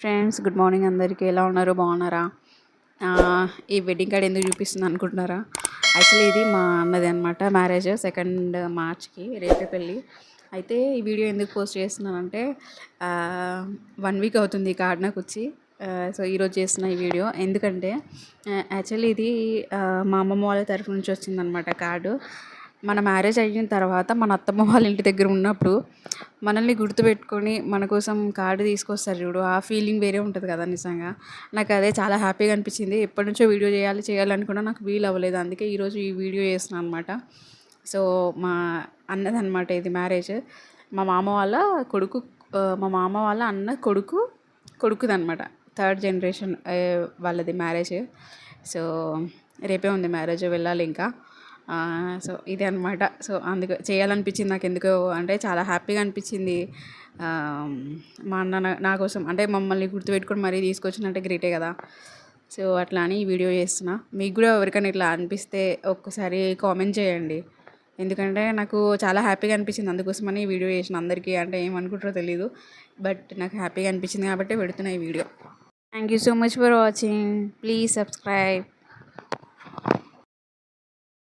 Friends good morning అందరికీ. ఎలా ఉన్నారు? బాగున్నారా? ఈ వెడ్డింగ్ కార్డ్ ఎందుకు చూపిస్తుంది అనుకుంటున్నారా? యాక్చువల్లీ ఇది మా అన్నది అనమాట. మ్యారేజ్ 2 మార్చ్కి, రేపే పెళ్ళి. అయితే ఈ వీడియో ఎందుకు పోస్ట్ చేస్తున్నానంటే 1 వీక్ అవుతుంది ఈ కార్డ్ నాకు వచ్చి. సో ఈరోజు చేస్తున్న ఈ వీడియో ఎందుకంటే యాక్చువల్లీ ఇది మా అమ్మమ్మ వాళ్ళ తరఫు నుంచి వచ్చిందనమాట కార్డు. మన మ్యారేజ్ అయిన తర్వాత మన అత్తమ్మ వాళ్ళ ఇంటి దగ్గర ఉన్నప్పుడు మనల్ని గుర్తుపెట్టుకొని మన కోసం కార్డు తీసుకొస్తారు చూడు, ఆ ఫీలింగ్ వేరే ఉంటుంది కదా. నిజంగా నాకు అదే చాలా హ్యాపీగా అనిపించింది. ఎప్పటి నుంచో వీడియో చేయాలనుకున్నా నాకు వీలు అవ్వలేదు. అందుకే ఈరోజు ఈ వీడియో చేస్తున్నాను అనమాట. సో మా అన్నదనమాట ఇది మ్యారేజ్. మా మామ వాళ్ళ కొడుకు, మా మామ వాళ్ళ అన్న కొడుకుదనమాట. 3rd జనరేషన్ వాళ్ళది మ్యారేజ్. సో రేపే ఉంది మ్యారేజ్, వెళ్ళాలి ఇంకా. సో ఇదే అనమాట. సో అందుకే చేయాలనిపించింది నాకు. ఎందుకో అంటే చాలా హ్యాపీగా అనిపించింది. మా అన్న నా కోసం అంటే మమ్మల్ని గుర్తుపెట్టుకొని మరీ తీసుకొచ్చినంటే గ్రేటే కదా. సో అట్లా అని ఈ వీడియో చేస్తున్నా. మీకు కూడా ఎవరికైనా ఇట్లా అనిపిస్తే ఒక్కసారి కామెంట్ చేయండి. ఎందుకంటే నాకు చాలా హ్యాపీగా అనిపించింది, అందుకోసమని ఈ వీడియో చేసిన. అందరికీ అంటే ఏమనుకుంటారో తెలీదు, బట్ నాకు హ్యాపీగా అనిపించింది కాబట్టి పెడుతున్నా ఈ video. Thank you so much for watching. Please subscribe.